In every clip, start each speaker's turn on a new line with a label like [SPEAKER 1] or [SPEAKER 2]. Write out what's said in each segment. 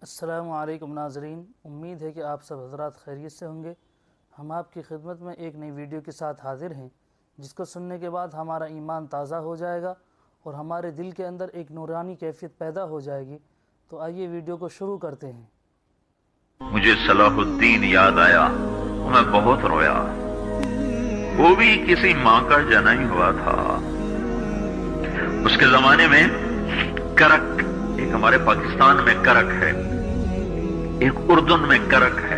[SPEAKER 1] السلام علیکم ناظرین، امید ہے کہ آپ سب حضرات خیریت سے ہوں گے۔ ہم آپ کی خدمت میں ایک نئی ویڈیو کے ساتھ حاضر ہیں، جس کو سننے کے بعد ہمارا ایمان تازہ ہو جائے گا اور ہمارے دل کے اندر ایک نورانی کیفیت پیدا ہو جائے گی۔ تو آئیے ویڈیو کو شروع کرتے ہیں۔
[SPEAKER 2] مجھے صلاح الدین یاد آیا، میں بہت رویا۔ وہ بھی کسی ماں کا جنا ہی ہوا تھا۔ اس کے زمانے میں کرک، ایک ہمارے پاکستان میں کرک ہے، ایک اردن میں کرک ہے،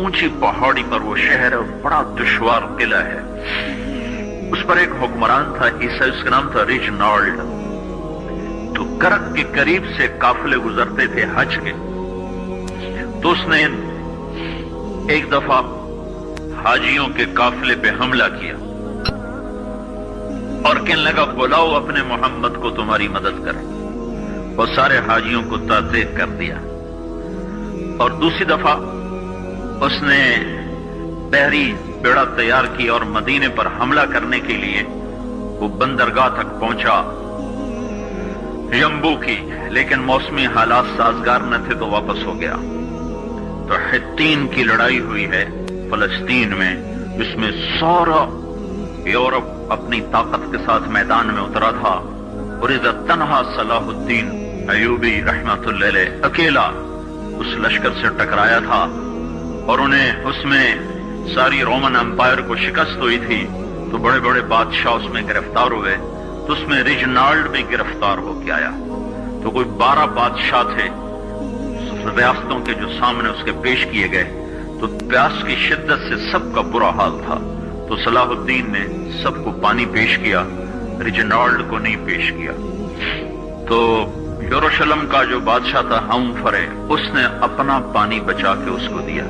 [SPEAKER 2] اونچی پہاڑی پر وہ شہر ہے، بڑا دشوار قلعہ ہے۔ اس پر ایک حکمران تھا عیسائی، اس کا نام تھا ریجنالڈ۔ تو کرک کے قریب سے قافلے گزرتے تھے حج کے۔ تو اس نے ایک دفعہ حاجیوں کے قافلے پہ حملہ کیا اور کہنے لگا بلاؤ اپنے محمد کو تمہاری مدد کرے، اور سارے حاجیوں کو تعزیب کر دیا۔ اور دوسری دفعہ اس نے بحری بیڑا تیار کی اور مدینے پر حملہ کرنے کے لیے وہ بندرگاہ تک پہنچا یمبو کی، لیکن موسمی حالات سازگار نہ تھے تو واپس ہو گیا۔ تو حطین کی لڑائی ہوئی ہے فلسطین میں، جس میں سارا یورپ اپنی طاقت کے ساتھ میدان میں اترا تھا، اور اذا تنہا صلاح الدین ایوبی رحمت اللہ علیہ اکیلا اس لشکر سے ٹکرایا تھا، اور انہیں اس میں ساری رومن امپائر کو شکست ہوئی تھی۔ تو بڑے بڑے بادشاہ اس میں گرفتار ہوئے، تو اس میں ریجنالڈ بھی گرفتار ہو کے آیا۔ تو کوئی 12 بادشاہ تھے ریاستوں کے جو سامنے اس کے پیش کیے گئے۔ تو پیاس کی شدت سے سب کا برا حال تھا، تو صلاح الدین نے سب کو پانی پیش کیا، ریجنالڈ کو نہیں پیش کیا۔ تو یروشلم کا جو بادشاہ تھا ہمفرے، اس نے اپنا پانی بچا کے اس کو دیا۔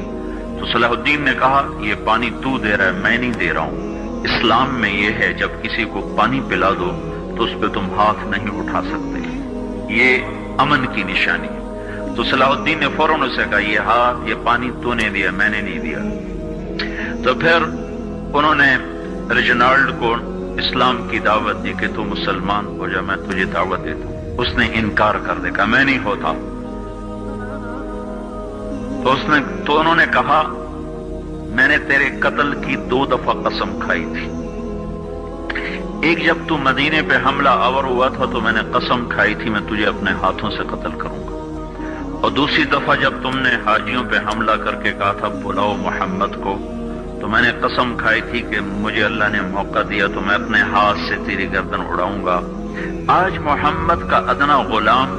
[SPEAKER 2] تو صلاح الدین نے کہا یہ پانی تو دے رہا ہے، میں نہیں دے رہا ہوں۔ اسلام میں یہ ہے جب کسی کو پانی پلا دو تو اس پہ تم ہاتھ نہیں اٹھا سکتے، یہ امن کی نشانی ہے۔ تو صلاح الدین نے فوراً اسے کہا یہ پانی تو نے دیا، میں نے نہیں دیا۔ تو پھر انہوں نے ریجنالڈ کو اسلام کی دعوت دی کہ تو مسلمان ہو جا، میں تجھے دعوت دیتا ہوں۔ اس نے انکار کر دیا، میں نہیں ہوتا۔ تو انہوں نے کہا میں نے تیرے قتل کی 2 دفعہ قسم کھائی تھی۔ ایک جب تو مدینے پہ حملہ آور ہوا تھا تو میں نے قسم کھائی تھی میں تجھے اپنے ہاتھوں سے قتل کروں گا، اور دوسری دفعہ جب تم نے حاجیوں پہ حملہ کر کے کہا تھا بلاؤ محمد کو، تو میں نے قسم کھائی تھی کہ مجھے اللہ نے موقع دیا تو میں اپنے ہاتھ سے تیری گردن اڑاؤں گا۔ آج محمد کا ادنا غلام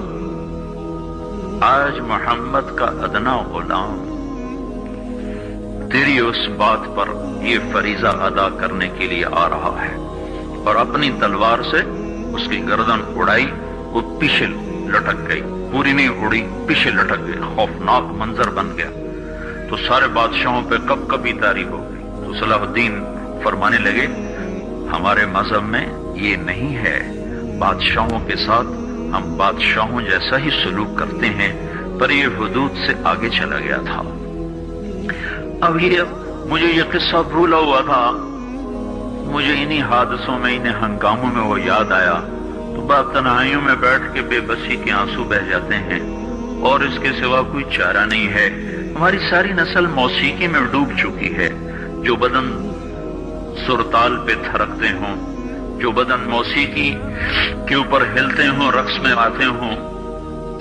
[SPEAKER 2] تیری اس بات پر یہ فریضہ ادا کرنے کے لیے آ رہا ہے، اور اپنی تلوار سے اس کی گردن اڑائی، وہ پیچھے لٹک گئی، پوری نہیں اڑی، پیچھے لٹک گئی۔ خوفناک منظر بن گیا۔ تو سارے بادشاہوں پہ کب کبھی داری ہو گئی۔ تو صلاح الدین فرمانے لگے ہمارے مذہب میں یہ نہیں ہے، بادشاہوں کے ساتھ ہم بادشاہوں جیسا ہی سلوک کرتے ہیں، پر یہ حدود سے آگے چلا گیا تھا۔ اب مجھے یہ قصہ بھولا ہوا تھا، مجھے انہی حادثوں میں، انہی ہنگاموں میں وہ یاد آیا، تو بعد تنہائیوں میں بیٹھ کے بے بسی کے آنسو بہ جاتے ہیں، اور اس کے سوا کوئی چارہ نہیں ہے۔ ہماری ساری نسل موسیقی میں ڈوب چکی ہے۔ جو بدن سرتال پہ تھرکتے ہوں، جو بدن موسیقی کے اوپر ہلتے ہوں، رقص میں آتے ہوں،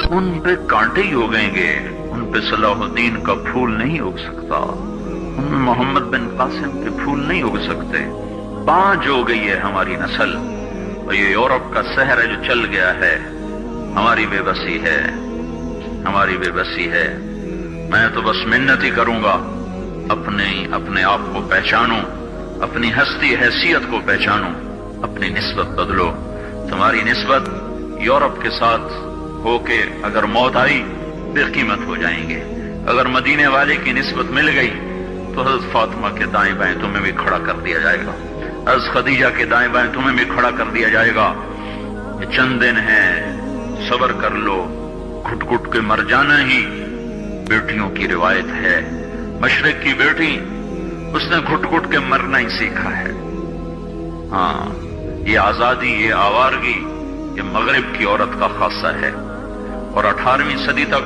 [SPEAKER 2] ان پہ کانٹے ہی اگیں گے، ان پہ صلاح الدین کا پھول نہیں اگ سکتا، ان میں محمد بن قاسم کے پھول نہیں اگ سکتے۔ پانچ ہو گئی ہے ہماری نسل، اور یہ یورپ کا سحر ہے جو چل گیا ہے۔ ہماری بے بسی ہے، ہماری بے بسی ہے۔ میں تو بس منت ہی کروں گا، اپنے آپ کو پہچانو، اپنی ہستی حیثیت کو پہچانو، اپنی نسبت بدلو۔ تمہاری نسبت یورپ کے ساتھ ہو کے اگر موت آئی بے قیمت ہو جائیں گے۔ اگر مدینے والے کی نسبت مل گئی تو حضرت فاطمہ کے دائیں بائیں تمہیں بھی کھڑا کر دیا جائے گا، حضرت خدیجہ کے دائیں بائیں تمہیں بھی کھڑا کر دیا جائے گا۔ یہ چند دن ہیں، صبر کر لو، گھٹ گھٹ کے مر جانا ہی بیٹیوں کی روایت ہے۔ مشرق کی بیٹی، اس نے گھٹ گھٹ کے مرنا ہی سیکھا ہے۔ ہاں، یہ آزادی، یہ آوارگی، یہ مغرب کی عورت کا خاصہ ہے، اور 18ویں صدی تک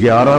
[SPEAKER 3] 11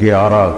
[SPEAKER 3] 11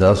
[SPEAKER 3] 10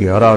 [SPEAKER 3] 11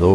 [SPEAKER 3] 2,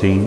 [SPEAKER 3] 3,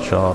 [SPEAKER 3] 4,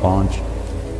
[SPEAKER 3] 5,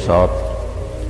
[SPEAKER 3] 7,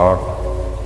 [SPEAKER 3] 8,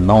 [SPEAKER 3] 9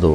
[SPEAKER 3] 2,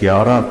[SPEAKER 3] 11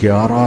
[SPEAKER 3] 11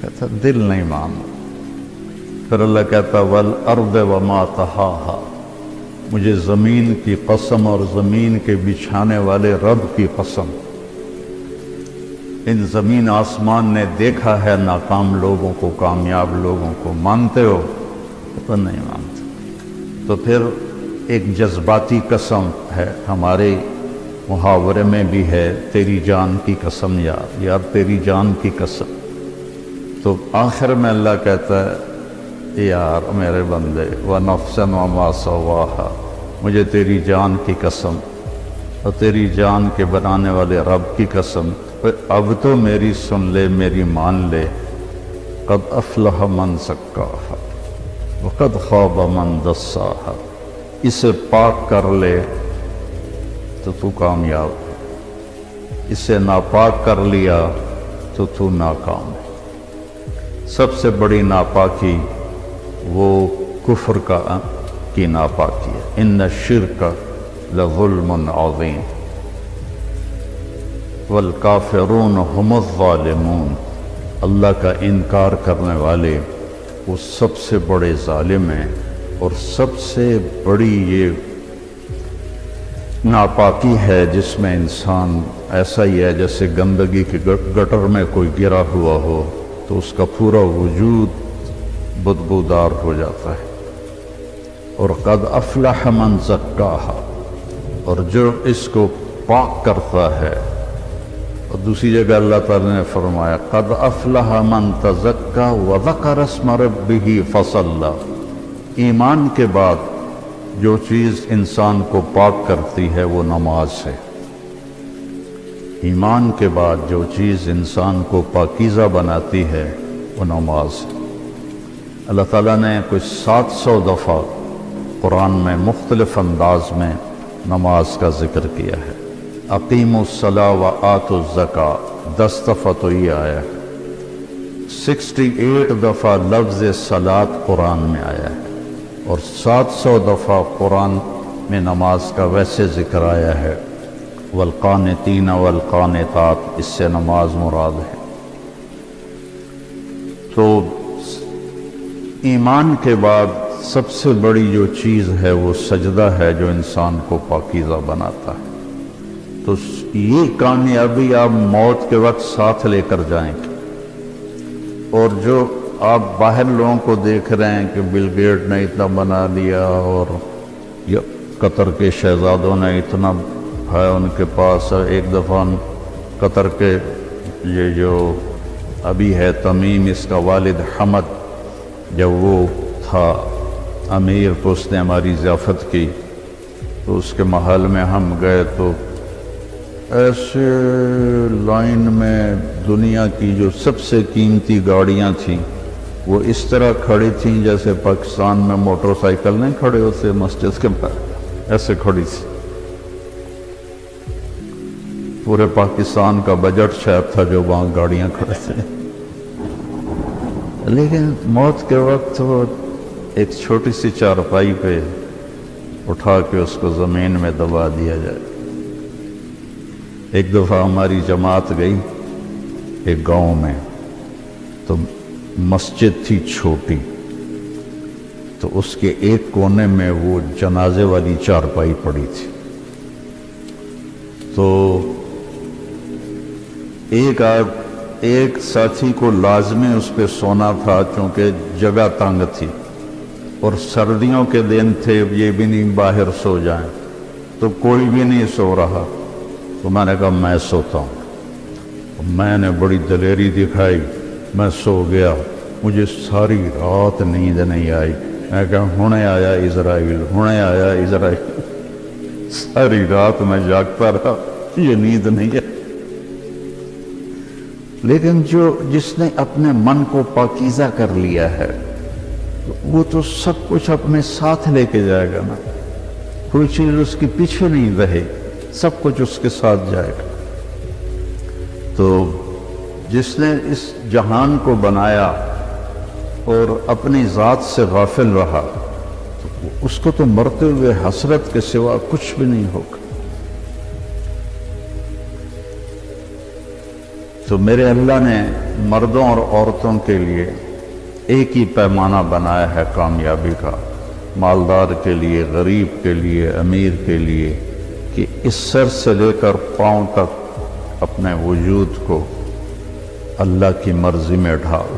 [SPEAKER 3] کہتا دل نہیں مانتا. پھر اللہ کہتا والارض وما طحاہا، مجھے زمین کی قسم اور زمین کے بچھانے والے رب کی قسم، ان زمین آسمان نے دیکھا ہے ناکام لوگوں کو کامیاب لوگوں کو، مانتے ہو؟ تو نہیں مانتے. تو پھر ایک جذباتی قسم ہے، ہمارے محاورے میں بھی ہے تیری جان کی قسم یار، یار تیری جان کی قسم. تو آخر میں اللہ کہتا ہے یار میرے بندے وَنَفْسًا وَمَا سَوَّاهَا، مجھے تیری جان کی قسم اور تیری جان کے بنانے والے رب کی قسم، اب تو میری سن لے، میری مان لے. قد افلح من زکاہا وقد خاب من دساہا، اسے پاک کر لے تو کامیاب ہے، اسے ناپاک کر لیا تو ناکام ہے. سب سے بڑی ناپاکی وہ کفر کی ناپاکی ہے. ان الشرک لظلم عظیم والکافرون هم الظالمون، اللہ کا انکار کرنے والے وہ سب سے بڑے ظالم ہیں. اور سب سے بڑی یہ ناپاکی ہے جس میں انسان ایسا ہی ہے جیسے گندگی کے گٹر میں کوئی گرا ہوا ہو تو اس کا پورا وجود بدبودار ہو جاتا ہے. اور قد افلح من زکاہا، اور جو اس کو پاک کرتا ہے. اور دوسری جگہ اللہ تعالی نے فرمایا قد افلح من تزکا وذکر اسم ربہ فصلی، ایمان کے بعد جو چیز انسان کو پاک کرتی ہے وہ نماز ہے. ایمان کے بعد جو چیز انسان کو پاکیزہ بناتی ہے وہ نماز ہے. اللہ تعالیٰ نے کوئی 700 دفعہ قرآن میں مختلف انداز میں نماز کا ذکر کیا ہے. اقیموا الصلاۃ وآتوا الزکاۃ 10 دفعہ تو یہ آیا ہے. 68 دفعہ لفظ صلاۃ قرآن میں آیا ہے، اور 700 دفعہ قرآن میں نماز کا ویسے ذکر آیا ہے. والقانتین والقانتات، اس سے نماز مراد ہے. تو ایمان کے بعد سب سے بڑی جو چیز ہے وہ سجدہ ہے جو انسان کو پاکیزہ بناتا ہے. تو یہ کامیابی آپ موت کے وقت ساتھ لے کر جائیں گے. اور جو آپ باہر لوگوں کو دیکھ رہے ہیں کہ بل گیٹ نے اتنا بنا لیا اور قطر کے شہزادوں نے اتنا ہے ان کے پاس. ایک دفعہ قطر کے یہ جو ابھی ہے تمیم، اس کا والد حمد، جب وہ تھا امیر تو اس نے ہماری ضیافت کی. تو اس کے محل میں ہم گئے تو ایسے لائن میں دنیا کی جو سب سے قیمتی گاڑیاں تھیں وہ اس طرح کھڑی تھیں جیسے پاکستان میں موٹر سائیکل نہیں کھڑے ہوتے مسجد کے باہر، ایسے کھڑی تھی. پورے پاکستان کا بجٹ شاید تھا جو وہاں گاڑیاں کھڑے تھے. لیکن موت کے وقت وہ ایک چھوٹی سی چارپائی پہ اٹھا کے اس کو زمین میں دبا دیا جائے. ایک دفعہ ہماری جماعت گئی ایک گاؤں میں، تو مسجد تھی چھوٹی، تو اس کے ایک کونے میں وہ جنازے والی چارپائی پڑی تھی. تو ایک ساتھی کو لازمی اس پہ سونا تھا چونکہ جگہ تنگ تھی، اور سردیوں کے دن تھے، یہ بھی نہیں باہر سو جائیں، تو کوئی بھی نہیں سو رہا. تو میں نے کہا میں سوتا ہوں. میں نے بڑی دلیری دکھائی، میں سو گیا. مجھے ساری رات نیند نہیں آئی. میں کہا ہونے آیا اسرائیل، ہونے آیا اسرائیل. ساری رات میں جاگتا رہا، یہ نیند نہیں ہے. لیکن جس نے اپنے من کو پاکیزہ کر لیا ہے وہ تو سب کچھ اپنے ساتھ لے کے جائے گا نا. کوئی چیز اس کے پیچھے نہیں رہے، سب کچھ اس کے ساتھ جائے گا. تو جس نے اس جہان کو بنایا اور اپنی ذات سے غافل رہا تو اس کو تو مرتے ہوئے حسرت کے سوا کچھ بھی نہیں ہوگا. تو میرے اللہ نے مردوں اور عورتوں کے لیے ایک ہی پیمانہ بنایا ہے کامیابی کا، مالدار کے لیے، غریب کے لیے، امیر کے لیے، کہ اس سر سے لے کر پاؤں تک اپنے وجود کو اللہ کی مرضی میں ڈھال۔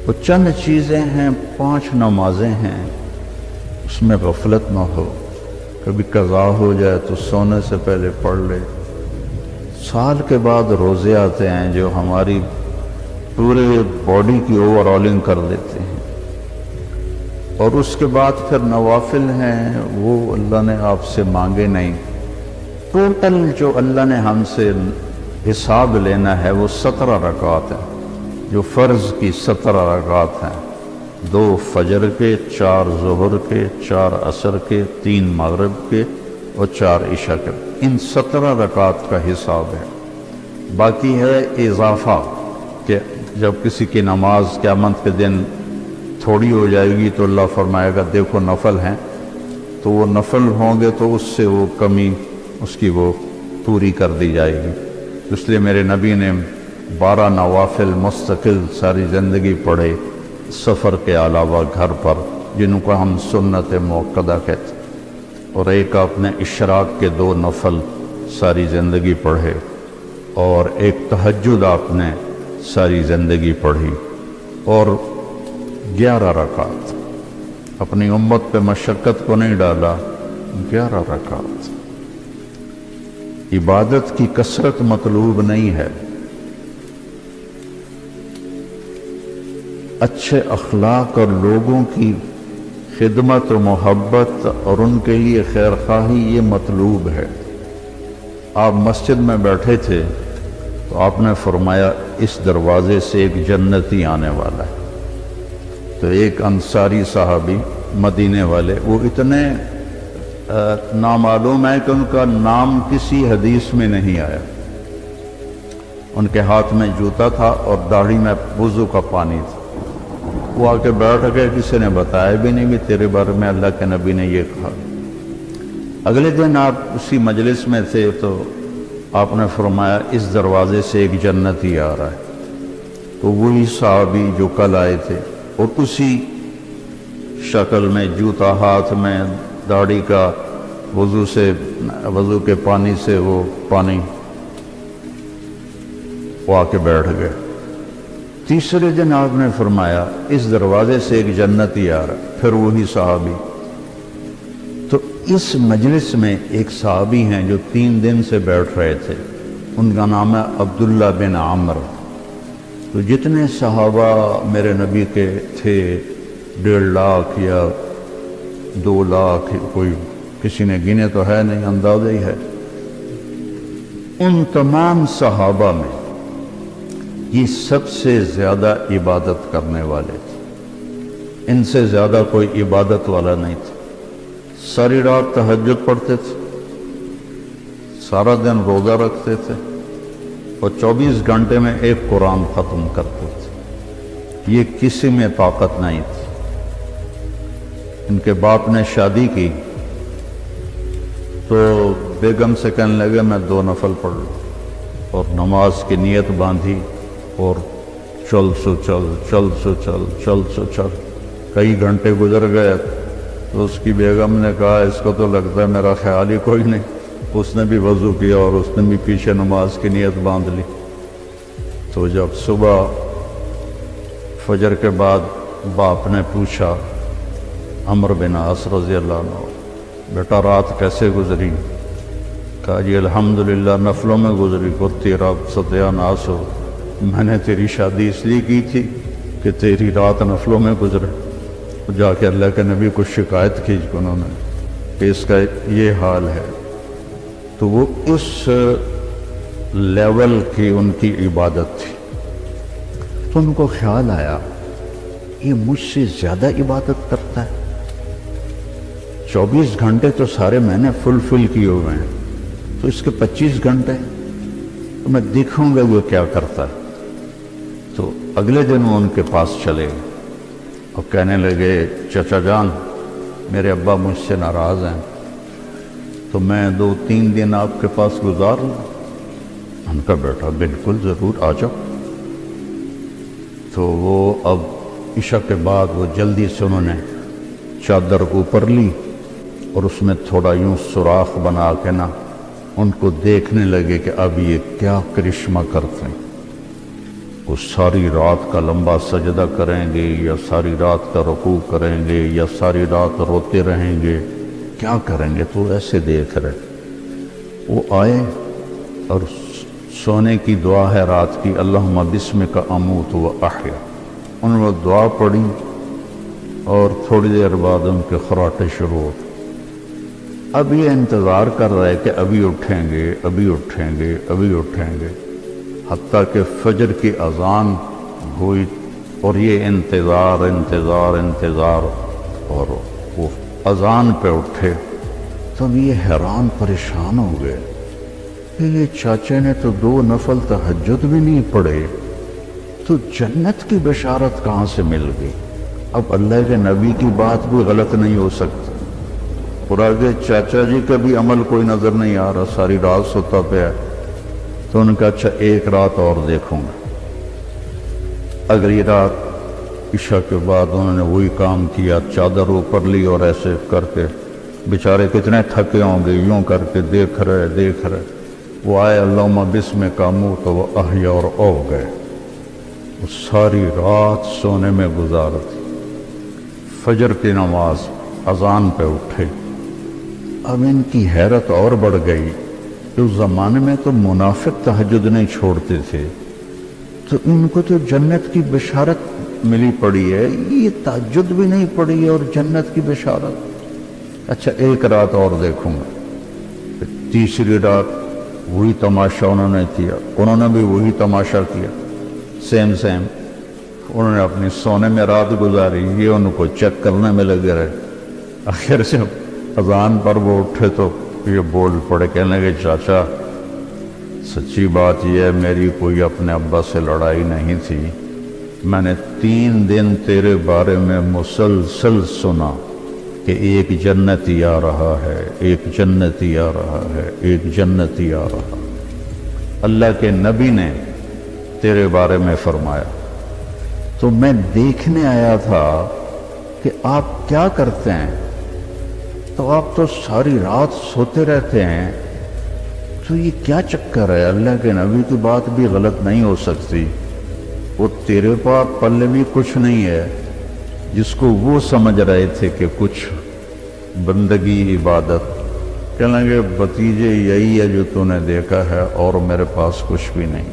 [SPEAKER 3] وہ چند چیزیں ہیں، 5 نمازیں ہیں، اس میں غفلت نہ ہو، کبھی قضا ہو جائے تو سونے سے پہلے پڑھ لے۔ سال کے بعد روزے آتے ہیں جو ہماری پورے باڈی کی اوور آلنگ کر دیتے ہیں، اور اس کے بعد پھر نوافل ہیں، وہ اللہ نے آپ سے مانگے نہیں۔ ٹوٹل جو اللہ نے ہم سے حساب لینا ہے وہ 17 رکعات ہیں، جو فرض کی 17 رکعات ہیں، 2 فجر کے، 4 ظہر کے، 4 عصر کے، 3 مغرب کے اور 4 عشاء کے، ان 17 رکعات کا حساب ہے۔ باقی ہے اضافہ، کہ جب کسی کی نماز قیامت کے دن تھوڑی ہو جائے گی تو اللہ فرمائے گا دیکھو نفل ہیں، تو وہ نفل ہوں گے تو اس سے وہ کمی اس کی وہ پوری کر دی جائے گی۔ اس لیے میرے نبی نے 12 نوافل مستقل ساری زندگی پڑھے، سفر کے علاوہ گھر پر، جن کو ہم سنت موقدہ کہتے ہیں، اور ایک آپ نے اشراق کے 2 نفل ساری زندگی پڑھے، اور ایک تہجد آپ نے ساری زندگی پڑھی، اور 11 رکعات۔ اپنی امت پہ مشقت کو نہیں ڈالا، 11 رکعات۔ عبادت کی کثرت مطلوب نہیں ہے، اچھے اخلاق اور لوگوں کی خدمت و محبت اور ان کے لیے خیر خواہی یہ مطلوب ہے۔ آپ مسجد میں بیٹھے تھے تو آپ نے فرمایا اس دروازے سے ایک جنتی آنے والا ہے، تو ایک انصاری صحابی مدینے والے، وہ اتنے نامعلوم ہے کہ ان کا نام کسی حدیث میں نہیں آیا، ان کے ہاتھ میں جوتا تھا اور داڑھی میں وضو کا پانی تھا، وہ آ کے بیٹھ گئے، کسی نے بتایا بھی نہیں بھی تیرے بارے میں اللہ کے نبی نے یہ کہا۔ اگلے دن آپ اسی مجلس میں تھے تو آپ نے فرمایا اس دروازے سے ایک جنتی آ رہا ہے، تو وہی صحابی جو کل آئے تھے اور اسی شکل میں، جوتا ہاتھ میں، داڑھی کا وضو کے پانی سے وہ پانی، وہ آ کے بیٹھ گئے۔ تیسرے دن آپ نے فرمایا اس دروازے سے ایک جنتی آ رہا ہے، پھر وہی صحابی۔ تو اس مجلس میں ایک صحابی ہیں جو 3 دن سے بیٹھ رہے تھے، ان کا نام ہے عبداللہ بن عمر۔ تو جتنے صحابہ میرے نبی کے تھے، 1.5 لاکھ یا 2 لاکھ، کوئی کسی نے گنے تو ہے نہیں، اندازہ ہی ہے، ان تمام صحابہ میں یہ سب سے زیادہ عبادت کرنے والے تھے، ان سے زیادہ کوئی عبادت والا نہیں تھا۔ ساری رات تہجد پڑھتے تھے، سارا دن روزہ رکھتے تھے، اور 24 گھنٹے میں ایک قرآن ختم کرتے تھے۔ یہ کسی میں طاقت نہیں تھی۔ ان کے باپ نے شادی کی تو بیگم سے کہنے لگے میں 2 نفل پڑھ لوں، اور نماز کی نیت باندھی، اور چل سو چل کئی گھنٹے گزر گئے، تو اس کی بیگم نے کہا اس کو تو لگتا ہے میرا خیال ہی کوئی نہیں۔ اس نے بھی وضو کیا اور اس نے بھی پیچھے نماز کی نیت باندھ لی۔ تو جب صبح فجر کے بعد باپ نے پوچھا عمر بن عاص رضی اللہ عنہ، بیٹا رات کیسے گزری؟ کہا جی الحمدللہ نفلوں میں گزری، کو تیرا ستیہ ناس ہو، میں نے تیری شادی اس لیے کی تھی کہ تیری رات نفلوں میں گزرے۔ جا کے اللہ کے نبی کو شکایت کی انہوں نے کہ اس کا یہ حال ہے۔ تو وہ اس لیول کی ان کی عبادت تھی۔ تو ان کو خیال آیا یہ مجھ سے زیادہ عبادت کرتا ہے، 24 گھنٹے تو سارے میں نے فل کیے ہوئے ہیں، تو اس کے 25 گھنٹے تو میں دیکھوں گا وہ کیا کرتا ہے۔ تو اگلے دن وہ ان کے پاس چلے اور کہنے لگے چچا جان میرے ابا مجھ سے ناراض ہیں، تو میں 2-3 دن آپ کے پاس گزار لوں؟ ان کا بیٹا بالکل ضرور آ جاؤ۔ تو وہ اب عشاء کے بعد وہ جلدی سے انہوں نے چادر اوپر لی اور اس میں تھوڑا یوں سوراخ بنا کے نا ان کو دیکھنے لگے کہ اب یہ کیا کرشمہ کرتے ہیں، وہ ساری رات کا لمبا سجدہ کریں گے یا ساری رات کا رکوع کریں گے یا ساری رات روتے رہیں گے، کیا کریں گے؟ تو ایسے دیکھ رہے۔ وہ آئے اور سونے کی دعا ہے رات کی، اللہم بسمک اموت و احیا، انہوں نے دعا پڑھی اور تھوڑی دیر بعد ان کے خراٹے شروع ہوتے۔ اب یہ انتظار کر رہے کہ ابھی اٹھیں گے، ابھی اٹھیں گے، ابھی اٹھیں گے، حتیٰ کہ فجر کی اذان ہوئی اور یہ انتظار انتظار انتظار، اور وہ اذان پہ اٹھے۔ تب یہ حیران پریشان ہو گئے کہ یہ چاچے نے تو 2 نفل تہجد بھی نہیں پڑھے، تو جنت کی بشارت کہاں سے مل گئی؟ اب اللہ کے نبی کی بات بھی غلط نہیں ہو سکتی، اور آگے چاچا جی کا بھی عمل کوئی نظر نہیں آ رہا، ساری رات سوتا پیا۔ تو ان کا اچھا ایک رات اور دیکھوں گا۔ اگلی رات عشاء کے بعد انہوں نے وہی کام کیا، چادر اوپر لی اور ایسے کر کے، بیچارے کتنے تھکے ہوں گے، یوں کر کے دیکھ رہے۔ وہ آئے اللہم بسمک اموت و احیا اور او گئے۔ وہ ساری رات سونے میں گزارتی، فجر کی نماز اذان پہ اٹھے۔ اب ان کی حیرت اور بڑھ گئی کہ اس زمانے میں تو منافق تہجد نہیں چھوڑتے تھے، تو ان کو تو جنت کی بشارت ملی پڑی ہے، یہ تہجد بھی نہیں پڑی اور جنت کی بشارت۔ اچھا ایک رات اور دیکھوں گا۔ پھر تیسری رات وہی تماشا انہوں نے کیا، انہوں نے بھی وہی تماشا کیا، سیم انہوں نے اپنی سونے میں رات گزاری، یہ ان کو چیک کرنے میں لگے رہے۔ آخر سے اذان پر وہ اٹھے تو یہ بول پڑے، کہنے لگے چاچا سچی بات یہ ہے، میری کوئی اپنے ابا سے لڑائی نہیں تھی، میں نے 3 دن تیرے بارے میں مسلسل سنا کہ ایک جنتی آ رہا ہے، ایک جنتی آ رہا ہے، ایک جنتی آ رہا۔ اللہ کے نبی نے تیرے بارے میں فرمایا، تو میں دیکھنے آیا تھا کہ آپ کیا کرتے ہیں، تو آپ تو ساری رات سوتے رہتے ہیں، تو یہ کیا چکر ہے؟ اللہ کے نبی کی بات بھی غلط نہیں ہو سکتی، وہ تیرے پاس پلے بھی کچھ نہیں ہے، جس کو وہ سمجھ رہے تھے کہ کچھ بندگی عبادت۔ کہنے لگے بھتیجے یہی ہے جو تو نے دیکھا ہے، اور میرے پاس کچھ بھی نہیں۔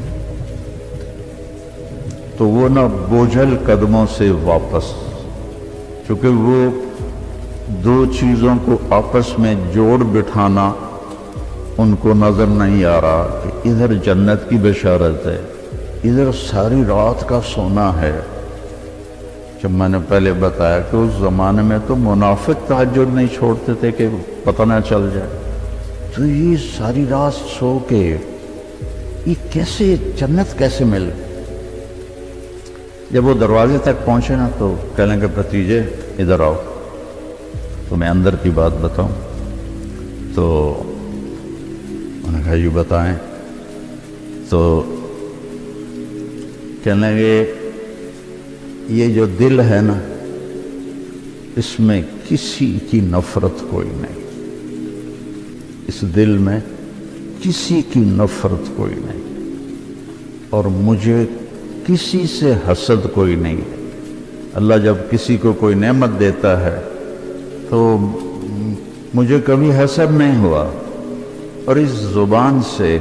[SPEAKER 3] تو وہ نہ بوجھل قدموں سے واپس، چونکہ وہ 2 چیزوں کو آپس میں جوڑ بٹھانا ان کو نظر نہیں آ رہا کہ ادھر جنت کی بشارت ہے، ادھر ساری رات کا سونا ہے۔ جب میں نے پہلے بتایا کہ اس زمانے میں تو منافق تہجد نہیں چھوڑتے تھے کہ پتہ نہ چل جائے، تو یہ ساری رات سو کے یہ کیسے جنت کیسے مل گئی؟ جب وہ دروازے تک پہنچے نا تو کہنے کہ بھتیجے ادھر آؤ، تو میں اندر کی بات بتاؤں۔ تو انہوں نے کہا یہ بتائیں۔ تو کہنے لگے یہ جو دل ہے نا، اس میں کسی کی نفرت کوئی نہیں، اس دل میں کسی کی نفرت کوئی نہیں، اور مجھے کسی سے حسد کوئی نہیں ہے۔ اللہ جب کسی کو کوئی نعمت دیتا ہے تو مجھے کبھی حسد نہیں ہوا، اور اس زبان سے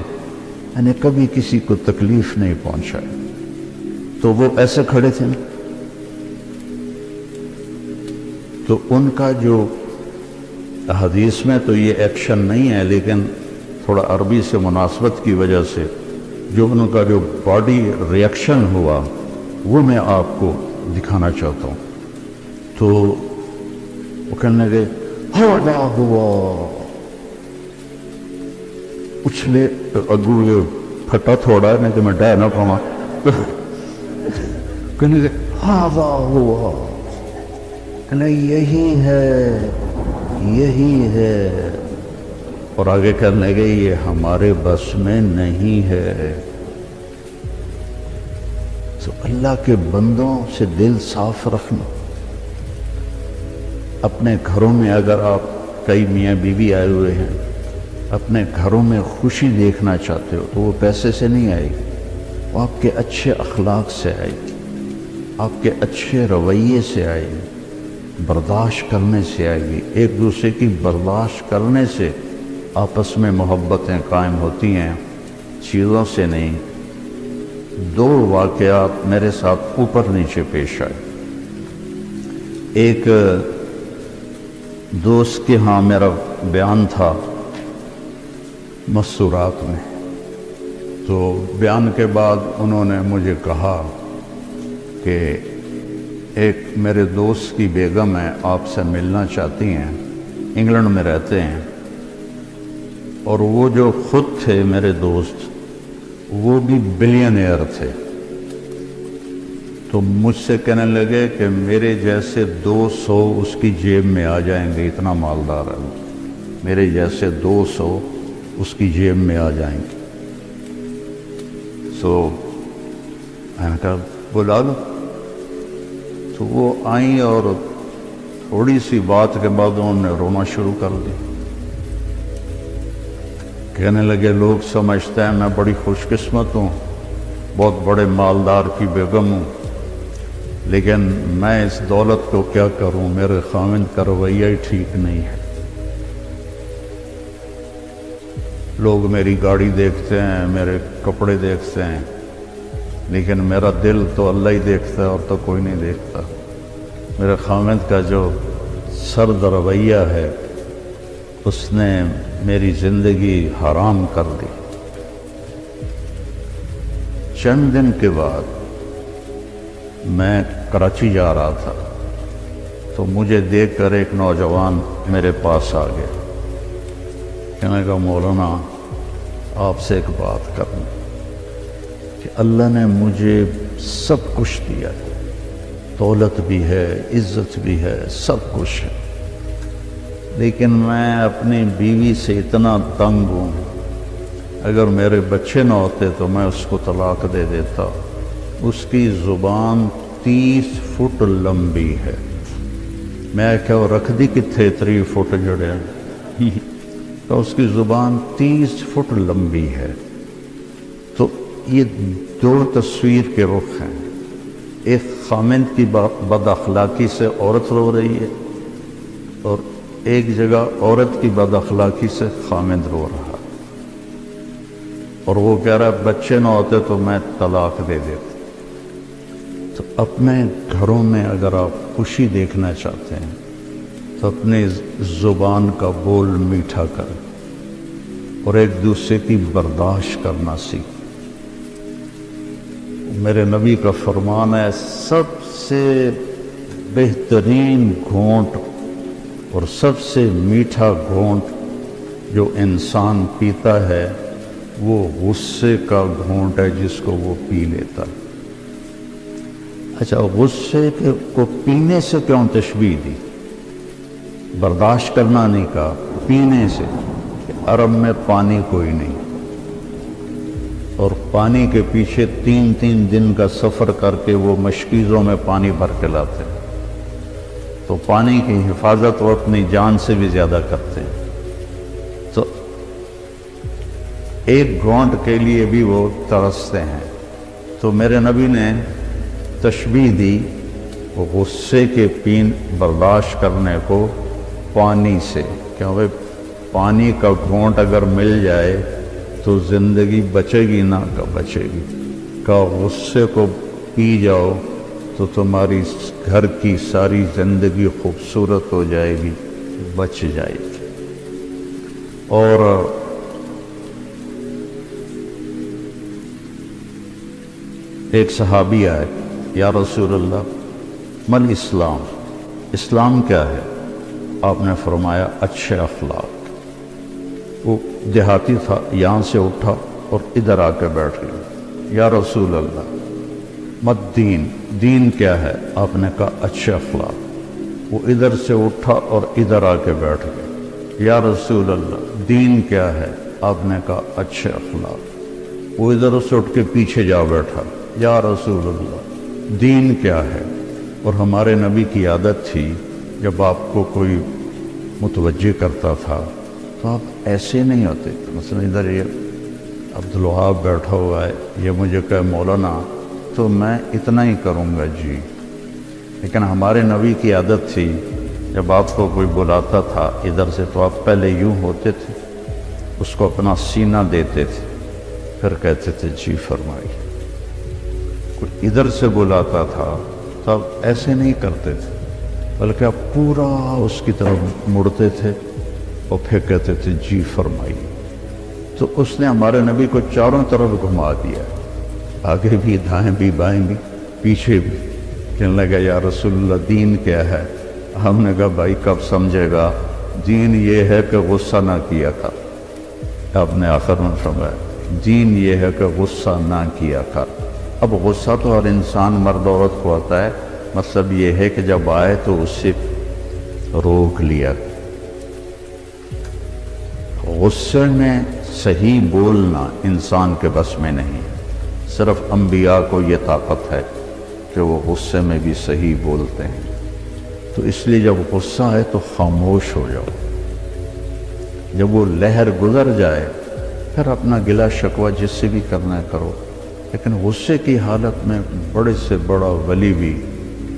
[SPEAKER 3] میں نے کبھی کسی کو تکلیف نہیں پہنچائی۔ تو وہ ایسے کھڑے تھے نا، تو ان کا جو حدیث میں تو یہ ایکشن نہیں ہے، لیکن تھوڑا عربی سے مناسبت کی وجہ سے جو ان کا جو باڈی ریئیکشن ہوا وہ میں آپ کو دکھانا چاہتا ہوں۔ تو وہ کہنے لگے ہوا ہوا، اچھلے اگو یہ پھٹا تھوڑا نہیں کہ میں ڈہ نہ پاؤں، کہنے لگے ہوا ہوا، کہنے یہی ہے یہی ہے اور آگے کہنے لگے یہ ہمارے بس میں نہیں ہے۔ تو اللہ کے بندوں سے دل صاف رکھنا۔ اپنے گھروں میں اگر آپ کئی میاں بیوی آئے ہوئے ہیں، اپنے گھروں میں خوشی دیکھنا چاہتے ہو تو وہ پیسے سے نہیں آئے گی، وہ آپ کے اچھے اخلاق سے آئے گی، آپ کے اچھے رویے سے آئے گی، برداشت کرنے سے آئے گی۔ ایک دوسرے کی برداشت کرنے سے آپس میں محبتیں قائم ہوتی ہیں، چیزوں سے نہیں۔ دو واقعات میرے ساتھ اوپر نیچے پیش آئے۔ ایک دوست کے ہاں میرا بیان تھا مستورات میں، تو بیان کے بعد انہوں نے مجھے کہا کہ ایک میرے دوست کی بیگم ہے، آپ سے ملنا چاہتی ہیں، انگلینڈ میں رہتے ہیں، اور وہ جو خود تھے میرے دوست وہ بھی بلینئر تھے۔ تو مجھ سے کہنے لگے کہ میرے جیسے 200 اس کی جیب میں آ جائیں گے، اتنا مالدار ہے، میرے جیسے 200 اس کی جیب میں آ جائیں گے۔ تو میں نے کہا بلا لو۔ تو وہ آئیں اور تھوڑی سی بات کے بعد انہوں نے رونا شروع کر دی۔ کہنے لگے لوگ سمجھتے ہیں میں بڑی خوش قسمت ہوں، بہت بڑے مالدار کی بیگم ہوں، لیکن میں اس دولت کو کیا کروں، میرے خاوند کا رویہ ہی ٹھیک نہیں ہے۔ لوگ میری گاڑی دیکھتے ہیں، میرے کپڑے دیکھتے ہیں، لیکن میرا دل تو اللہ ہی دیکھتا ہے اور تو کوئی نہیں دیکھتا۔ میرے خاوند کا جو سرد رویہ ہے اس نے میری زندگی حرام کر دی۔ چند دن کے بعد میں کراچی جا رہا تھا تو مجھے دیکھ کر ایک نوجوان میرے پاس آ گیا، کہنے لگا مولانا آپ سے ایک بات کروں کہ اللہ نے مجھے سب کچھ دیا ہے، دولت بھی ہے، عزت بھی ہے، سب کچھ ہے، لیکن میں اپنی بیوی سے اتنا تنگ ہوں، اگر میرے بچے نہ ہوتے تو میں اس کو طلاق دے دیتا۔ اس کی زبان 30 فٹ لمبی ہے۔ میں کیا رکھ دی کتنے 30 فٹ جڑے تو اس کی زبان 30 فٹ لمبی ہے۔ تو یہ دو تصویر کے رخ ہیں، ایک خامند کی بد اخلاقی سے عورت رو رہی ہے، اور ایک جگہ عورت کی بد اخلاقی سے خامند رو رہا، اور وہ کہہ رہا ہے بچے نہ ہوتے تو میں طلاق دے دیتا۔ تو اپنے گھروں میں اگر آپ خوشی دیکھنا چاہتے ہیں تو اپنی زبان کا بول میٹھا کریں اور ایک دوسرے کی برداشت کرنا سیکھیں۔ میرے نبی کا فرمان ہے سب سے بہترین گھونٹ اور سب سے میٹھا گھونٹ جو انسان پیتا ہے وہ غصے کا گھونٹ ہے جس کو وہ پی لیتا ہے۔ اچھا، غصے کو پینے سے کیوں تشبیہ دی؟ برداشت کرنا نہیں کہا، پینے سے۔ کہ عرب میں پانی کوئی نہیں، اور پانی کے پیچھے 3 دن کا سفر کر کے وہ مشکیزوں میں پانی بھر کے لاتے ہیں، تو پانی کی حفاظت وہ اپنی جان سے بھی زیادہ کرتے ہیں۔ تو ایک گھونٹ کے لیے بھی وہ ترستے ہیں۔ تو میرے نبی نے تشبیہ دی وہ غصے کے برداشت کرنے کو پانی سے، کیونکہ پانی کا گھونٹ اگر مل جائے تو زندگی بچے گی نہ کہ بچے گی، کہ غصے کو پی جاؤ تو تمہاری گھر کی ساری زندگی خوبصورت ہو جائے گی، بچ جائے گی۔ اور ایک صحابی آئے، یا رسول اللہ مل اسلام، اسلام کیا ہے؟ آپ نے فرمایا اچھے اخلاق۔ وہ دیہاتی تھا، یہاں سے اٹھا اور ادھر آ کے بیٹھ گیا۔ یا رسول اللہ مت دین، دین کیا ہے؟ آپ نے کہا اچھے اخلاق۔ وہ ادھر سے اٹھا اور ادھر آ کے بیٹھ گیا۔ یا رسول اللہ دین کیا ہے؟ آپ نے کہا اچھے اخلاق۔ وہ ادھر سے اٹھ کے پیچھے جا بیٹھا، یا رسول اللہ دین کیا ہے؟ اور ہمارے نبی کی عادت تھی جب آپ کو کوئی متوجہ کرتا تھا تو آپ ایسے نہیں ہوتے تھے۔ مثلا ادھر یہ عبدالوہاب بیٹھا ہوا ہے، یہ مجھے کہے مولانا تو میں اتنا ہی کروں گا جی، لیکن ہمارے نبی کی عادت تھی جب آپ کو کوئی بلاتا تھا ادھر سے تو آپ پہلے یوں ہوتے تھے، اس کو اپنا سینہ دیتے تھے، پھر کہتے تھے جی فرمائیے۔ کوئی ادھر سے بلاتا تھا تب ایسے نہیں کرتے تھے، بلکہ آپ پورا اس کی طرف مڑتے تھے اور پھر کہتے تھے جی فرمائیے۔ تو اس نے ہمارے نبی کو چاروں طرف گھما دیا، آگے بھی، دائیں بھی، بائیں بھی، پیچھے بھی۔ کہنے لگا یا رسول اللہ دین کیا ہے؟ ہم نے کہا بھائی کب سمجھے گا، دین یہ ہے کہ غصہ نہ کیا کر۔ آپ نے آخر میں فرمایا دین یہ ہے کہ غصہ نہ کیا کر۔ اب غصہ تو ہر انسان مرد عورت کو آتا ہے، مطلب یہ ہے کہ جب آئے تو اس سے روک لیا۔ غصے میں صحیح بولنا انسان کے بس میں نہیں، صرف انبیاء کو یہ طاقت ہے کہ وہ غصے میں بھی صحیح بولتے ہیں۔ تو اس لیے جب غصہ آئے تو خاموش ہو جاؤ، جب وہ لہر گزر جائے پھر اپنا گلہ شکوہ جس سے بھی کرنا ہے کرو، لیکن غصے کی حالت میں بڑے سے بڑا ولی بھی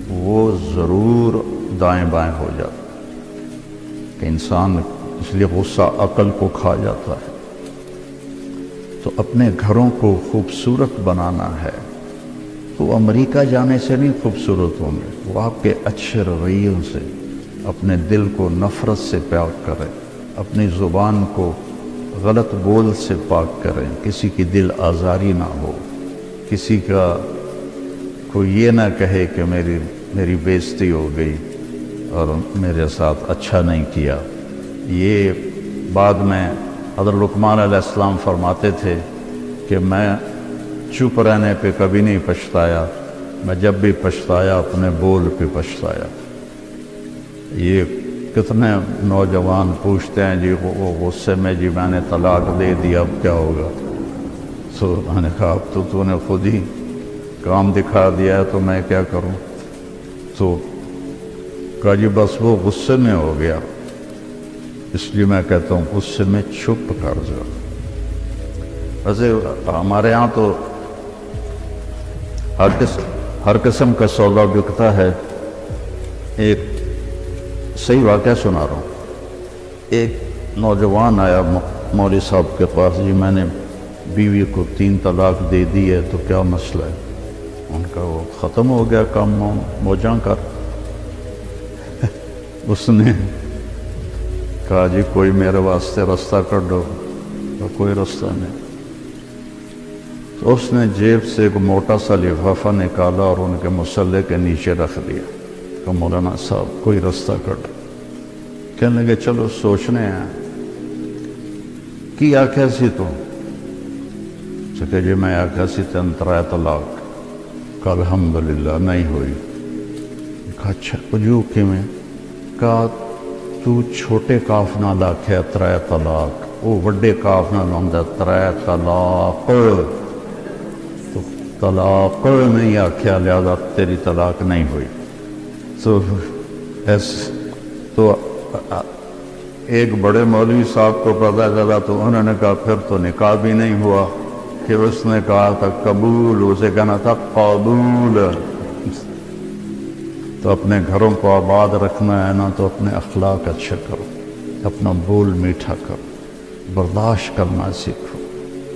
[SPEAKER 3] وہ ضرور دائیں بائیں ہو جاتا کہ انسان، اس لیے غصہ عقل کو کھا جاتا ہے۔ تو اپنے گھروں کو خوبصورت بنانا ہے تو امریکہ جانے سے نہیں خوبصورت ہوں گے، وہ آپ کے اچھے رویوں سے اپنے دل کو نفرت سے پاک کریں، اپنی زبان کو غلط بول سے پاک کریں، کسی کی دل آزاری نہ ہو، کسی کا کوئی یہ نہ کہے کہ میری بےزتی ہو گئی اور میرے ساتھ اچھا نہیں کیا۔ یہ بعد میں حضرت لقمان علیہ السلام فرماتے تھے کہ میں چپ رہنے پہ کبھی نہیں پچھتایا، میں جب بھی پچھتایا اپنے بول پہ پچھتایا۔ یہ کتنے نوجوان پوچھتے ہیں جی وہ غصے میں جی میں نے طلاق دے دیا اب کیا ہوگا؟ تو میں نے کہا اب تو نے خود ہی کام دکھا دیا ہے تو میں کیا کروں؟ تو کہا جی بس وہ غصے میں ہو گیا، اس لیے میں کہتا ہوں غصے میں چھپ کر جاؤ۔ ویسے ہمارے ہاں تو ہر قسم کا سودا بکتا ہے۔ ایک صحیح واقعہ سنا رہا ہوں۔ ایک نوجوان آیا مولوی صاحب کے پاس، جی میں نے بیوی کو 3 طلاق دے دی ہے تو کیا مسئلہ ہے؟ ان کا وہ ختم ہو گیا کام موجاں کر۔ اس نے کہا جی کوئی میرے واسطے رستہ کر دو، تو کوئی رستہ نہیں۔ تو اس نے جیب سے ایک موٹا سا لفافہ نکالا اور ان کے مسلح کے نیچے رکھ دیا کہ مولانا صاحب کوئی رستہ کر دو۔ کہنے لگے چلو سوچنے ہیں کی آخیا سی تو کہ جی میں آخیا سی 3 طلاق، کہ الحمدللہ نہیں ہوئی۔ کہا اچھا جو کہ میں کہا تو چھوٹے کاف نہ آخیا 3 طلاق، وہ وڈے کاف نہ لاؤندا 3 طلاق، تو طلاق نہیں آخیا لہذا تیری طلاق نہیں ہوئی۔ تو ایک بڑے مولوی صاحب کو پتہ چلا تو انہوں نے کہا پھر تو نکاح بھی نہیں ہوا، کہ اس نے کہا تھا قبول، اسے کہنا تھا قبول۔ تو اپنے گھروں کو آباد رکھنا ہے نا تو اپنے اخلاق اچھے کرو، اپنا بول میٹھا کرو، برداشت کرنا سیکھو،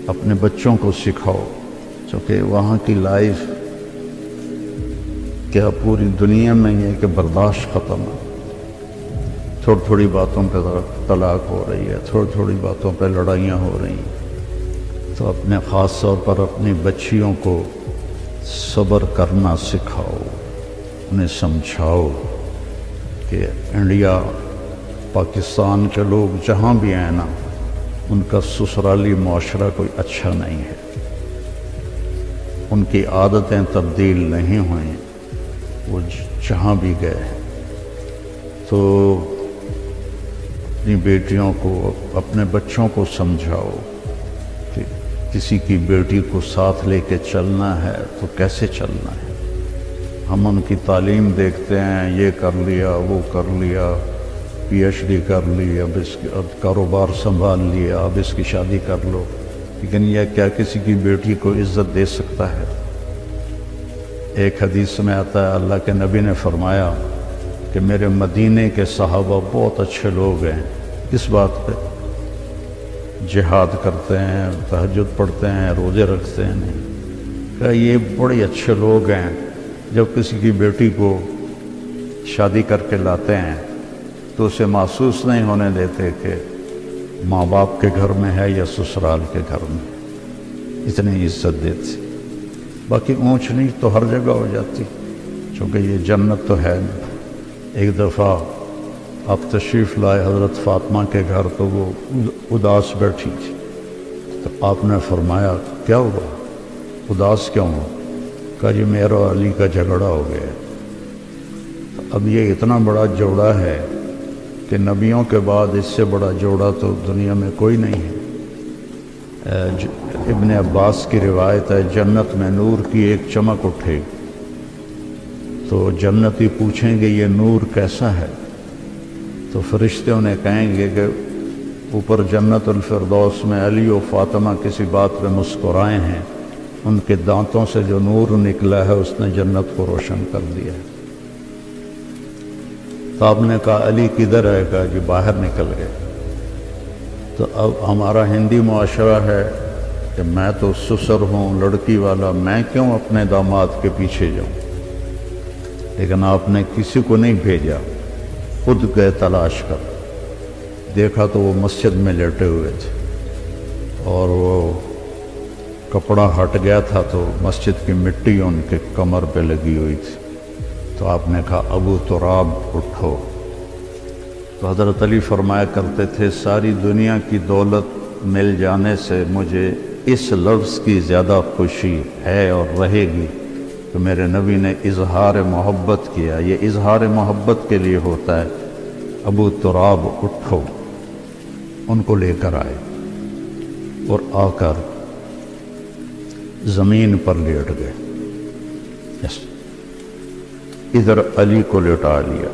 [SPEAKER 3] اپنے بچوں کو سکھاؤ، چونکہ وہاں کی لائف کیا پوری دنیا میں یہ کہ برداشت ختم ہے۔ تھوڑی تھوڑی باتوں پہ طلاق ہو رہی ہے، تھوڑی تھوڑی باتوں پہ لڑائیاں ہو رہی ہیں۔ تو اپنے خاص طور پر اپنی بچیوں کو صبر کرنا سکھاؤ، انہیں سمجھاؤ کہ انڈیا پاکستان کے لوگ جہاں بھی آئیں نا ان کا سسرالی معاشرہ کوئی اچھا نہیں ہے، ان کی عادتیں تبدیل نہیں ہوئیں، وہ جہاں بھی گئے۔ تو اپنی بیٹیوں کو اپنے بچوں کو سمجھاؤ کہ کسی کی بیٹی کو ساتھ لے کے چلنا ہے تو کیسے چلنا ہے۔ ہم ان کی تعلیم دیکھتے ہیں، یہ کر لیا وہ کر لیا، پی ایچ ڈی کر لی، اب کاروبار سنبھال لیا، اب اس کی شادی کر لو، لیکن یہ کیا کسی کی بیٹی کو عزت دے سکتا ہے؟ ایک حدیث میں آتا ہے اللہ کے نبی نے فرمایا کہ میرے مدینے کے صحابہ بہت اچھے لوگ ہیں۔ کس بات پہ؟ جہاد کرتے ہیں، تہجد پڑھتے ہیں، روزے رکھتے ہیں، نہیں کہ یہ بڑے اچھے لوگ ہیں، جب کسی کی بیٹی کو شادی کر کے لاتے ہیں تو اسے محسوس نہیں ہونے دیتے کہ ماں باپ کے گھر میں ہے یا سسرال کے گھر میں، اتنی عزت دیتی۔ باقی اونچ نیچ تو ہر جگہ ہو جاتی، چونکہ یہ جنت تو ہے نہیں۔ ایک دفعہ آپ تشریف لائے حضرت فاطمہ کے گھر تو وہ اداس بیٹھی تھی، تو آپ نے فرمایا کیا ہوا، اداس کیوں ہو؟ کہا جی میرا اور علی کا جھگڑا ہو گیا۔ اب یہ اتنا بڑا جوڑا ہے کہ نبیوں کے بعد اس سے بڑا جوڑا تو دنیا میں کوئی نہیں ہے۔ ابن عباس کی روایت ہے جنت میں نور کی ایک چمک اٹھے تو جنتی پوچھیں گے یہ نور کیسا ہے، تو فرشتے انہیں کہیں گے کہ اوپر جنت الفردوس میں علی و فاطمہ کسی بات پہ مسکرائے ہیں، ان کے دانتوں سے جو نور نکلا ہے اس نے جنت کو روشن کر دیا ہے۔ تو آپ نے کہا علی کدھر ہے؟ کہا جی باہر نکل گئے۔ تو اب ہمارا ہندی معاشرہ ہے کہ میں تو سسر ہوں، لڑکی والا، میں کیوں اپنے داماد کے پیچھے جاؤں؟ لیکن آپ نے کسی کو نہیں بھیجا، خود گئے تلاش کر، دیکھا تو وہ مسجد میں لیٹے ہوئے تھے اور وہ کپڑا ہٹ گیا تھا تو مسجد کی مٹی ان کے کمر پہ لگی ہوئی تھی۔ تو آپ نے کہا ابو تراب اٹھو۔ تو حضرت علی فرمایا کرتے تھے ساری دنیا کی دولت مل جانے سے مجھے اس لفظ کی زیادہ خوشی ہے اور رہے گی کہ میرے نبی نے اظہار محبت کیا۔ یہ اظہار محبت کے لیے ہوتا ہے۔ ابو تراب اٹھو، ان کو لے کر آئے اور آ کر زمین پر لیٹ گئے۔ ادھر علی کو لٹا لیا،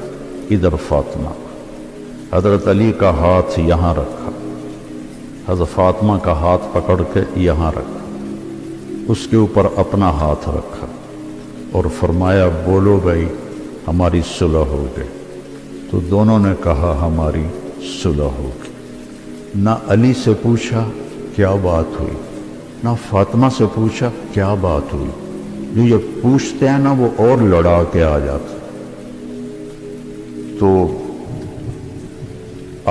[SPEAKER 3] ادھر فاطمہ۔ حضرت علی کا ہاتھ یہاں رکھا، حضرت فاطمہ کا ہاتھ پکڑ کے یہاں رکھا، اس کے اوپر اپنا ہاتھ رکھا اور فرمایا بولو بھائی ہماری صلح ہو گئی۔ تو دونوں نے کہا ہماری صلح ہو گئی۔ نہ علی سے پوچھا کیا بات ہوئی، نہ فاطمہ سے پوچھا کیا بات ہوئی۔ جو یہ پوچھتے ہیں نا وہ اور لڑا کے آ جاتے۔ تو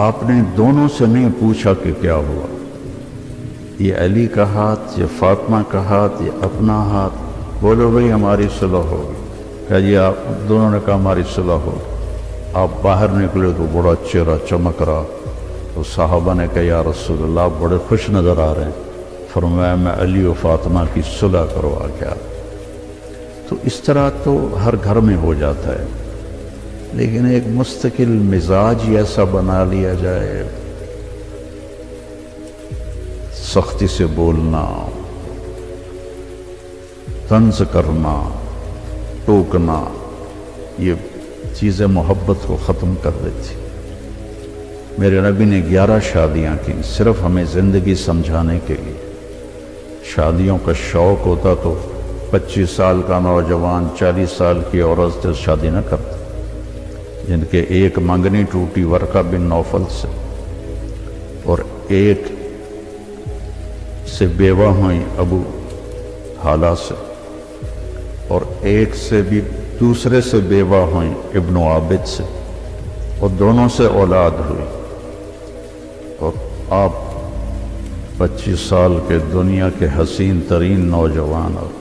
[SPEAKER 3] آپ نے دونوں سے نہیں پوچھا کہ کیا ہوا، یہ علی کا ہاتھ، یہ فاطمہ کا ہاتھ، یہ اپنا ہاتھ، بولو بھئی ہماری صلح ہوگی۔ کہا جی آپ دونوں نے کہا ہماری صلح ہوگی۔ آپ باہر نکلے تو بڑا چہرہ چمک رہا، تو صحابہ نے کہا یا رسول اللہ آپ بڑے خوش نظر آ رہے ہیں۔ فرمایا میں علی و فاطمہ کی صلح کروا گیا۔ تو اس طرح تو ہر گھر میں ہو جاتا ہے، لیکن ایک مستقل مزاج ہی ایسا بنا لیا جائے، سختی سے بولنا، طنز کرنا، ٹوکنا، یہ چیزیں محبت کو ختم کر دیتی۔ میرے نبی نے 11 شادیاں کی صرف ہمیں زندگی سمجھانے کے لیے۔ شادیوں کا شوق ہوتا تو 25 سال کا نوجوان 40 سال کی عورت سے شادی نہ کرتا، جن کے ایک منگنی ٹوٹی ورقہ بن نوفل سے، اور ایک سے بیوہ ہوئیں ابو حالہ سے، اور ایک سے بھی دوسرے سے بیوہ ہوئیں ابن عابد سے، اور دونوں سے اولاد ہوئی۔ اور آپ 25 سال کے دنیا کے حسین ترین نوجوان اور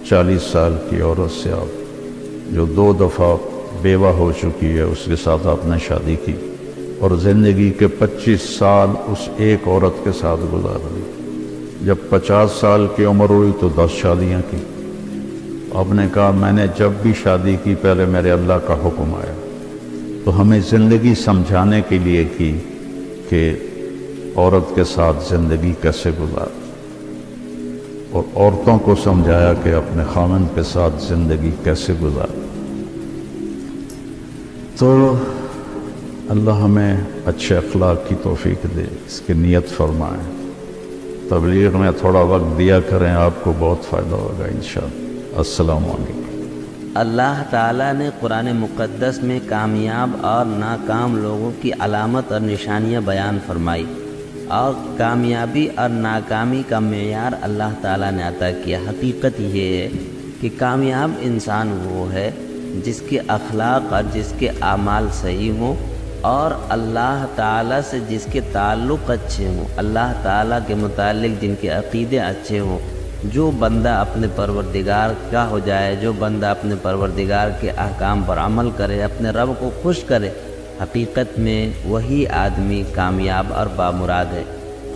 [SPEAKER 3] 40 سال کی عورت سے آپ جو 2 دفعہ بیوہ ہو چکی ہے اس کے ساتھ آپ نے شادی کی، اور زندگی کے 25 سال اس ایک عورت کے ساتھ گزار دی۔ جب 50 سال کی عمر ہوئی تو 10 شادیاں کی۔ آپ نے کہا میں نے جب بھی شادی کی پہلے میرے اللہ کا حکم آیا، تو ہمیں زندگی سمجھانے کے لیے کی کہ عورت کے ساتھ زندگی کیسے گزار، اور عورتوں کو سمجھایا کہ اپنے خامن کے ساتھ زندگی کیسے گزار۔ تو اللہ ہمیں اچھے اخلاق کی توفیق دے، اس کی نیت فرمائیں، تبلیغ میں تھوڑا وقت دیا کریں، آپ کو بہت فائدہ ہوگا انشاءاللہ۔ السلام علیکم۔
[SPEAKER 4] اللہ تعالیٰ نے قرآن مقدس میں کامیاب اور ناکام لوگوں کی علامت اور نشانیاں بیان فرمائی، اور کامیابی اور ناکامی کا معیار اللہ تعالیٰ نے عطا کیا۔ حقیقت یہ ہے کہ کامیاب انسان وہ ہے جس کے اخلاق اور جس کے اعمال صحیح ہوں، اور اللہ تعالیٰ سے جس کے تعلق اچھے ہوں، اللہ تعالیٰ کے متعلق جن کے عقیدے اچھے ہوں۔ جو بندہ اپنے پروردگار کا ہو جائے، جو بندہ اپنے پروردگار کے احکام پر عمل کرے، اپنے رب کو خوش کرے، حقیقت میں وہی آدمی کامیاب اور بامراد ہے۔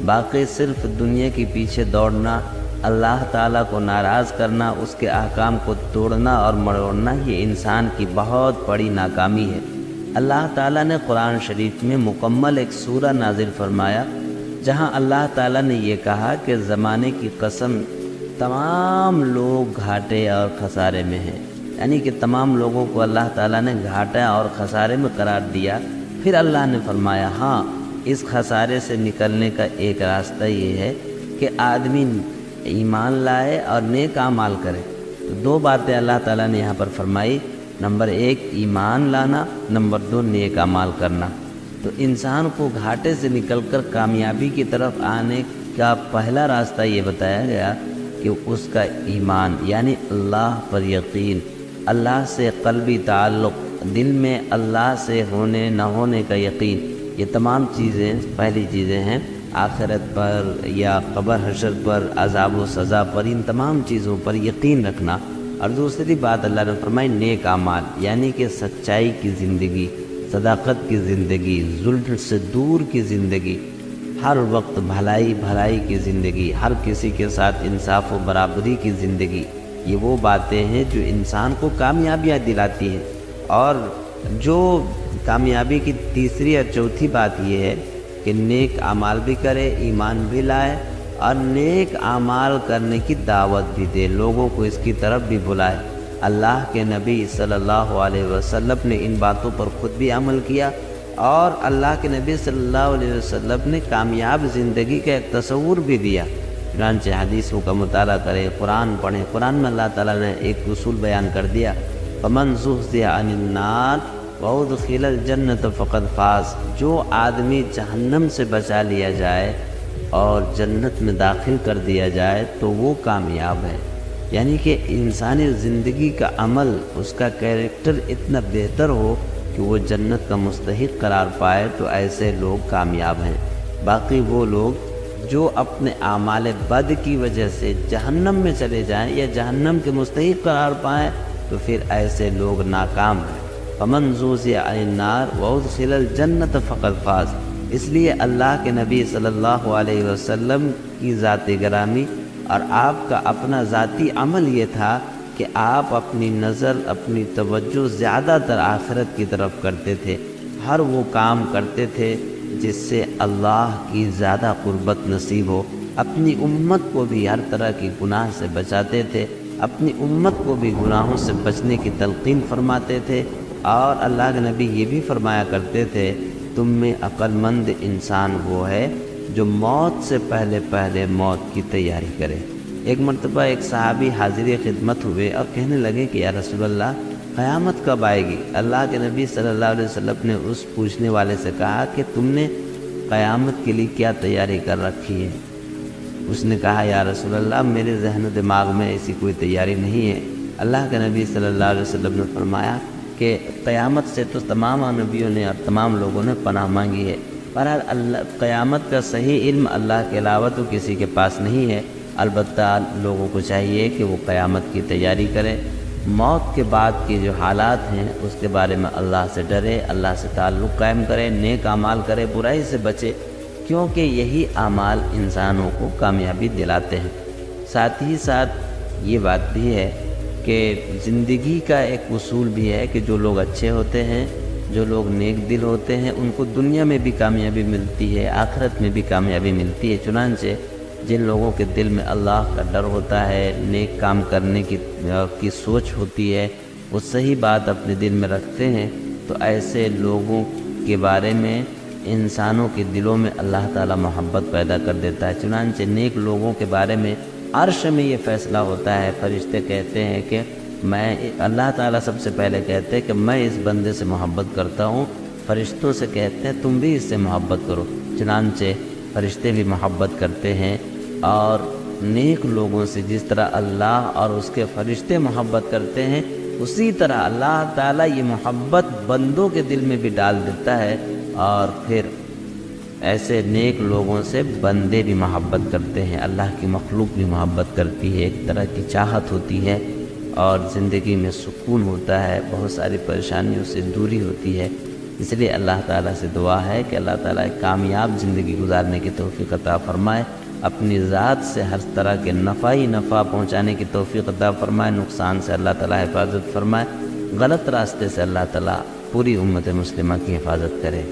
[SPEAKER 4] باقی صرف دنیا کے پیچھے دوڑنا، اللہ تعالیٰ کو ناراض کرنا، اس کے احکام کو توڑنا اور مڑوڑنا، یہ انسان کی بہت بڑی ناکامی ہے۔ اللہ تعالیٰ نے قرآن شریف میں مکمل ایک سورہ نازل فرمایا جہاں اللہ تعالیٰ نے یہ کہا کہ زمانے کی قسم تمام لوگ گھاٹے اور خسارے میں ہیں، یعنی کہ تمام لوگوں کو اللہ تعالیٰ نے گھاٹا اور خسارے میں قرار دیا۔ پھر اللہ نے فرمایا ہاں، اس خسارے سے نکلنے کا ایک راستہ یہ ہے کہ آدمی ایمان لائے اور نیک اعمال کرے۔ تو دو باتیں اللہ تعالیٰ نے یہاں پر فرمائی، نمبر 1 ایمان لانا، نمبر 2 نیک اعمال کرنا۔ تو انسان کو گھاٹے سے نکل کر کامیابی کی طرف آنے کا پہلا راستہ یہ بتایا گیا کہ اس کا ایمان، یعنی اللہ پر یقین، اللہ سے قلبی تعلق، دل میں اللہ سے ہونے نہ ہونے کا یقین۔ یہ تمام چیزیں پہلی چیزیں ہیں، آخرت پر یا قبر حشر پر، عذاب و سزا پر، ان تمام چیزوں پر یقین رکھنا۔ اور دوسری بات اللہ نے فرمائی نیک اعمال، یعنی کہ سچائی کی زندگی، صداقت کی زندگی، ظلم سے دور کی زندگی، ہر وقت بھلائی کی زندگی، ہر کسی کے ساتھ انصاف و برابری کی زندگی۔ یہ وہ باتیں ہیں جو انسان کو کامیابیاں دلاتی ہیں۔ اور جو کامیابی کی تیسری اور چوتھی بات یہ ہے کہ نیک اعمال بھی کرے، ایمان بھی لائے، اور نیک اعمال کرنے کی دعوت بھی دے، لوگوں کو اس کی طرف بھی بلائے۔ اللہ کے نبی صلی اللہ علیہ وسلم نے ان باتوں پر خود بھی عمل کیا، اور اللہ کے نبی صلی اللہ علیہ وسلم نے کامیاب زندگی کا ایک تصور بھی دیا۔ چنانچہ حدیثوں کا مطالعہ کریں، قرآن پڑھیں، قرآن میں اللہ تعالیٰ نے ایک اصول بیان کر دیا، فَمَنْ زُحْزِحَ عَنِ النَّارِ وَأُدْخِلَ الْجَنَّةَ فَقَدْ فَازَ۔ جو آدمی جہنم سے بچا لیا جائے اور جنت میں داخل کر دیا جائے تو وہ کامیاب ہے۔ یعنی کہ انسانی زندگی کا عمل، اس کا کیریکٹر اتنا بہتر ہو کہ وہ جنت کا مستحق قرار پائے، تو ایسے لوگ کامیاب ہیں۔ باقی وہ لوگ جو اپنے اعمال بد کی وجہ سے جہنم میں چلے جائیں یا جہنم کے مستحق قرار پائیں، تو پھر ایسے لوگ ناکام ہیں۔ فَمَنْ زُحْزِحَ عَنِ النَّارِ وَأُدْخِلَ الْجَنَّةَ فَقَدْ فَازَ۔ اس لیے اللہ کے نبی صلی اللہ علیہ وسلم کی ذات گرامی اور آپ کا اپنا ذاتی عمل یہ تھا کہ آپ اپنی نظر، اپنی توجہ زیادہ تر آخرت کی طرف کرتے تھے۔ ہر وہ کام کرتے تھے جس سے اللہ کی زیادہ قربت نصیب ہو۔ اپنی امت کو بھی ہر طرح کی گناہ سے بچاتے تھے، اپنی امت کو بھی گناہوں سے بچنے کی تلقین فرماتے تھے۔ اور اللہ کے نبی یہ بھی فرمایا کرتے تھے، تم میں عقل مند انسان وہ ہے جو موت سے پہلے موت کی تیاری کرے۔ ایک مرتبہ ایک صحابی حاضر خدمت ہوئے اور کہنے لگے کہ یا رسول اللہ، قیامت کب آئے گی؟ اللہ کے نبی صلی اللہ علیہ وسلم نے اس پوچھنے والے سے کہا کہ تم نے قیامت کے لیے کیا تیاری کر رکھی ہے؟ اس نے کہا یا رسول اللہ، میرے ذہن و دماغ میں ایسی کوئی تیاری نہیں ہے۔ اللہ کے نبی صلی اللہ علیہ وسلم نے فرمایا کہ قیامت سے تو تمام نبیوں نے اور تمام لوگوں نے پناہ مانگی ہے۔ بہرحال قیامت کا صحیح علم اللہ کے علاوہ تو کسی کے پاس نہیں ہے، البتہ لوگوں کو چاہیے کہ وہ قیامت کی تیاری کرے، موت کے بعد کی جو حالات ہیں اس کے بارے میں اللہ سے ڈرے، اللہ سے تعلق قائم کرے، نیک اعمال کرے، برائی سے بچے، کیونکہ یہی اعمال انسانوں کو کامیابی دلاتے ہیں۔ ساتھ ہی ساتھ یہ بات بھی ہے کہ زندگی کا ایک اصول بھی ہے کہ جو لوگ اچھے ہوتے ہیں جو لوگ نیک دل ہوتے ہیں ان کو دنیا میں بھی کامیابی ملتی ہے، آخرت میں بھی کامیابی ملتی ہے۔ چنانچہ جن لوگوں کے دل میں اللہ کا ڈر ہوتا ہے، نیک کام کرنے کی سوچ ہوتی ہے، وہ صحیح بات اپنے دل میں رکھتے ہیں، تو ایسے لوگوں کے بارے میں انسانوں کے دلوں میں اللہ تعالی محبت پیدا کر دیتا ہے۔ چنانچہ نیک لوگوں کے بارے میں عرش میں یہ فیصلہ ہوتا ہے، فرشتے کہتے ہیں کہ اللہ تعالیٰ سب سے پہلے کہتے ہیں کہ میں اس بندے سے محبت کرتا ہوں، فرشتوں سے کہتے ہیں تم بھی اس سے محبت کرو، چنانچہ فرشتے بھی محبت کرتے ہیں۔ اور نیک لوگوں سے جس طرح اللہ اور اس کے فرشتے محبت کرتے ہیں، اسی طرح اللہ تعالیٰ یہ محبت بندوں کے دل میں بھی ڈال دیتا ہے، اور پھر ایسے نیک لوگوں سے بندے بھی محبت کرتے ہیں، اللہ کی مخلوق بھی محبت کرتی ہے، ایک طرح کی چاہت ہوتی ہے، اور زندگی میں سکون ہوتا ہے، بہت ساری پریشانیوں سے دوری ہوتی ہے۔ اس لیے اللہ تعالیٰ سے دعا ہے کہ اللہ تعالیٰ ایک کامیاب زندگی گزارنے کی توفیق عطا فرمائے، اپنی ذات سے ہر طرح کے نفع ہی نفع پہنچانے کی توفیق عطا فرمائے، نقصان سے اللہ تعالیٰ حفاظت فرمائے، غلط راستے سے اللہ تعالیٰ پوری امت مسلمہ کی حفاظت کرے۔